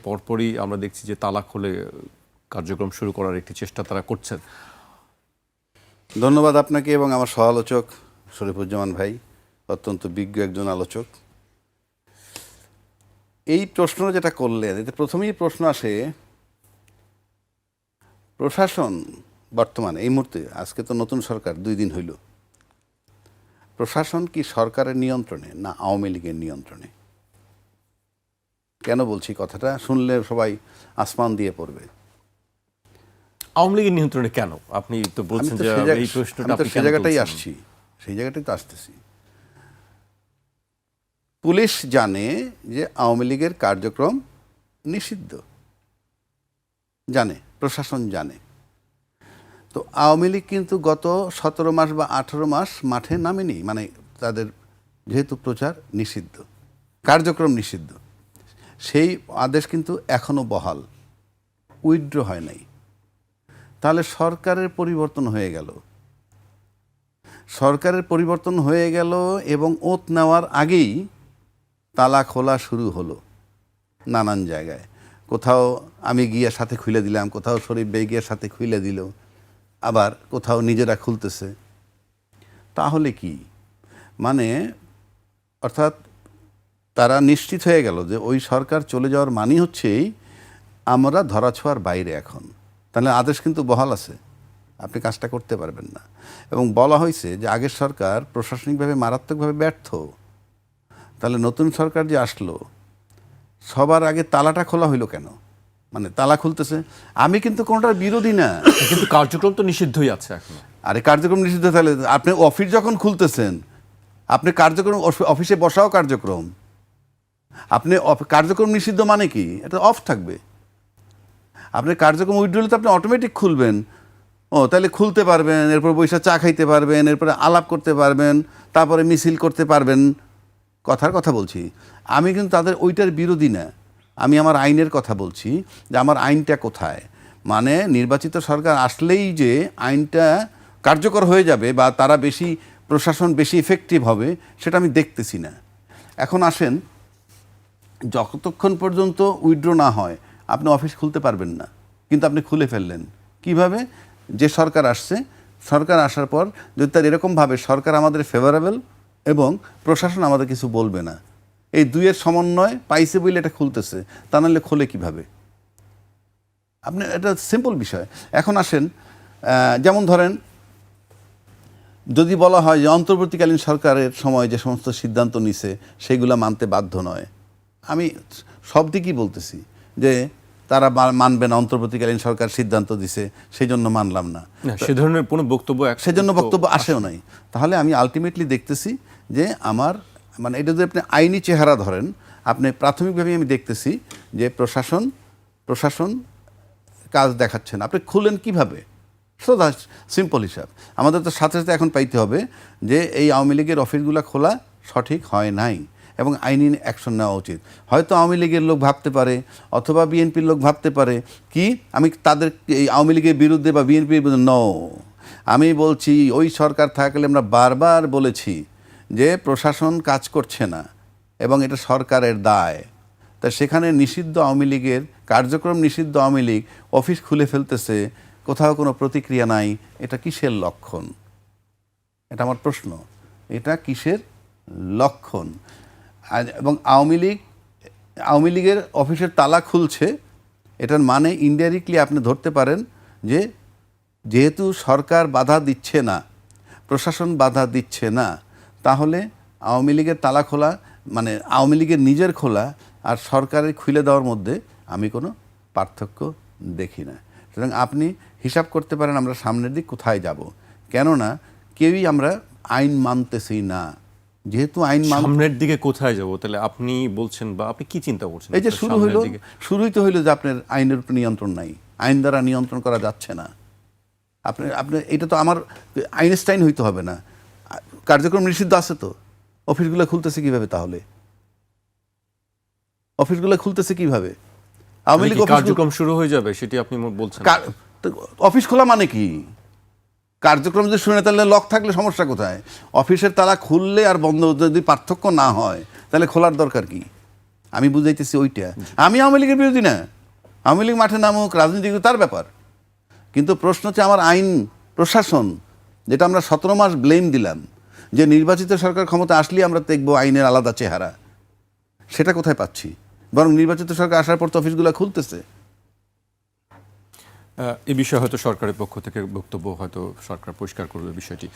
পরপরই আমরা দেখছি যে তালা খুলে কার্যক্রম শুরু করার একটি চেষ্টা তারা করছেন। ধন্যবাদ আপনাকে এবং আমার সহ আলোচক শরীফুজ্জামান ভাই, অত্যন্ত বিজ্ঞ একজন আলোচক। এই প্রশ্ন যেটা করলেন, এতে প্রথমেই প্রশ্ন আসে প্রশাসন বর্তমানে এই মুহূর্তে, আজকে তো নতুন সরকার 2 দিন হইল, প্রশাসন কি সরকারের নিয়ন্ত্রণে না আওয়ামী লীগের নিয়ন্ত্রণে? কেন বলছি কথাটা, শুনলে সবাই আসমান দিয়ে পড়বে। আওয়ামী লীগের নিয়ন্ত্রণে কেন? আপনি তো বলছেন যে এই প্রশ্নটা আপনি সেই জায়গাটাই আসছি, সেই জায়গাটাই তো আসতেছি। পুলিশ জানে যে আওয়ামী লীগের কার্যক্রম নিষিদ্ধ, জানে, প্রশাসন জানে। তো আওয়ামী লীগ কিন্তু গত 17 মাস বা 18 মাস মাঠে নামেনি, মানে তাদের যেহেতু প্রচার নিষিদ্ধ, কার্যক্রম নিষিদ্ধ, সেই আদেশ কিন্তু এখনো বহাল, উইথড্র হয় নাই। তাহলে সরকারের পরিবর্তন হয়ে গেল, সরকারের পরিবর্তন হয়ে গেল এবং ওত নেওয়ার আগেই তালা খোলা শুরু হলো নানান জায়গায়। কোথাও আমি গিয়ে সাথে খুলে দিলাম, কোথাও শরীফ বেগ গিয়ে সাথে খুলে দিল, আবার কোথাও নিজেরা খুলতেছে। তাহলে কি মানে, অর্থাৎ তারা নিশ্চিত হয়ে গেল যে ওই সরকার চলে যাওয়ার মানেই হচ্ছেই আমরা ধরাছোঁয়ার বাইরে এখন। তাহলে আদেশ কিন্তু বহাল আছে, আপনি কাজটা করতে পারবেন না। এবং বলা হয়েছে যে আগের সরকার প্রশাসনিকভাবে মারাত্মকভাবে ব্যর্থ। তাহলে নতুন সরকার যে আসলো, সবার আগে তালাটা খোলা হইলো কেন? মানে তালা খুলতেছে, আমি কিন্তু কোনোটার বিরোধী না, কিন্তু কার্যক্রম তো নিষিদ্ধই আছে এখন। আরে কার্যক্রম নিষিদ্ধ, তাহলে আপনি অফিস যখন খুলতেছেন, আপনি কার্যক্রম, অফিসে বসাও কার্যক্রম, আপনি কার্যক্রম নিষিদ্ধ মানে কি? এটা অফ থাকবে। আপনি কার্যক্রম উইথড্রলে তো আপনি অটোমেটিক খুলবেন। ও তাহলে খুলতে পারবেন, এরপর বৈশা চা খাইতে পারবেন, এরপরে আলাপ করতে পারবেন, তারপরে মিছিল করতে পারবেন। কথার কথা বলছি, আমি কিন্তু তাদের ওইটার বিরোধী না। আমি আমার আইনের কথা বলছি যে আমার আইনটা কোথায়। মানে নির্বাচিত সরকার আসলেই যে আইনটা কার্যকর হয়ে যাবে বা তারা বেশি, প্রশাসন বেশি ইফেক্টিভ হবে, সেটা আমি দেখতেছি না। এখন আসেন, যতক্ষণ পর্যন্ত উইথড্র না হয় আপনি অফিস খুলতে পারবেন না, কিন্তু আপনি খুলে ফেললেন কিভাবে? যে সরকার আসছে, সরকার আসার পর যদি তার এরকমভাবে সরকার আমাদের ফেভারেবল এবং প্রশাসন আমাদের কিছু বলবে না, এই দুইয়ের সমন্বয় পাইছে বলে এটা খুলতেছে, তা নাহলে খোলে কীভাবে? আপনি, এটা সিম্পল বিষয়। এখন আসেন, যেমন ধরেন যদি বলা হয় যে অন্তর্বর্তীকালীন সরকারের সময় যে সমস্ত সিদ্ধান্ত নিছে সেগুলো মানতে বাধ্য নয়, আমি সব দিকই বলতেছি যে তারা মানবে না, অন্তর্বর্তীকালীন সরকার সিদ্ধান্ত দিছে সেই জন্য মানলাম না, সে ধরনের কোনো বক্তব্য, সেজন্য বক্তব্য আসেও নাই। তাহলে আমি আলটিমেটলি দেখতেছি যে আমার, মানে এটা যদি আপনি আইনি চেহারা ধরেন, আপনি প্রাথমিকভাবে আমি দেখতেছি যে প্রশাসন কাজ দেখাচ্ছে না। আপনি খুলেন কিভাবে? সো দ্যাট সিম্পল হিসাব। আমাদের তো সাথে সাথে এখন পাইতে হবে যে এই আওয়ামী লীগের অফিসগুলো খোলা সঠিক হয় নাই এবং আইনি অ্যাকশন নেওয়া উচিত। হয়তো আওয়ামী লীগের লোক ভাবতে পারে অথবা বিএনপির লোক ভাবতে পারে কি আমি তাদের এই আওয়ামী লীগের বিরুদ্ধে বা বিএনপির বিরুদ্ধে, নো, আমি বলছি ওই সরকার থাকলে আমরা বারবার বলেছি যে প্রশাসন কাজ করছে না এবং এটা সরকারের দায়। তা সেখানে নিষিদ্ধ আওয়ামী লীগের কার্যক্রম, নিষিদ্ধ আওয়ামী লীগ অফিস খুলে ফেলতেছে, কোথাও কোনো প্রতিক্রিয়া নাই, এটা কিসের লক্ষণ? এটা আমার প্রশ্ন, এটা কিসের লক্ষণ? এবং আওয়ামী লীগের অফিসের তালা খুলছে, এটার মানে ইনডাইরেক্টলি আপনি ধরতে পারেন যে যেহেতু সরকার বাধা দিচ্ছে না, প্রশাসন বাধা দিচ্ছে না, তাহলে আওয়ামী লীগের তালা খোলা মানে আওয়ামী লীগের নিজের খোলা আর সরকারের খুলে দেওয়ার মধ্যে আমি কোনো পার্থক্য দেখি না। সুতরাং আপনি হিসাব করতে পারেন আমরা সামনের দিক কোথায় যাব। কেননা কেউই আমরা আইন মানতেছি না, যেহেতু আইন সামনের দিকে কোথায় যাব, তাহলে আপনি বলছেন বা আপনি কি চিন্তা করছেন? এই যে শুরুই তো হইলো যে আপনার আইনের উপর নিয়ন্ত্রণ নাই, আইন দ্বারা নিয়ন্ত্রণ করা যাচ্ছে না। আপনি এটা তো আমার আইনস্টাইন হইতে হবে না, কার্যক্রম নিষিদ্ধ আছে তো, অফিসগুলো খুলতেছে কিভাবে? তাহলে অফিসগুলো খুলতেছে কিভাবে? আওয়ামী লীগ কার্যক্রম শুরু হয়ে যাবে সেটি আপনি বলছেন? অফিস খোলা মানে কি? কার্যক্রম যদি শুনে তাহলে লক থাকলে সমস্যা কোথায়? অফিসের তালা খুললে আর বন্ধ যদি পার্থক্য না হয় তাহলে খোলার দরকার কি? আমি বুঝাইতেছি ওইটা। আমি আওয়ামী লীগের বিরোধী না, আওয়ামী লীগ মাঠে নামুক, রাজনীতি করুক, তার ব্যাপার। কিন্তু প্রশ্ন হচ্ছে আমার আইন প্রশাসন, যেটা আমরা 17 মাস ব্লেম দিলাম যে নির্বাচিত সরকার ক্ষমতা আসলেই আমরা দেখবো আইনের আলাদা চেহারা, সেটা কোথায় পাচ্ছি? বরং নির্বাচিত সরকার আসার পর তো অফিসগুলো খুলতেছে। এই বিষয়ে হয়তো সরকারের পক্ষ থেকে বক্তব্য হয়তো সরকার পরিষ্কার করবে বিষয়টি।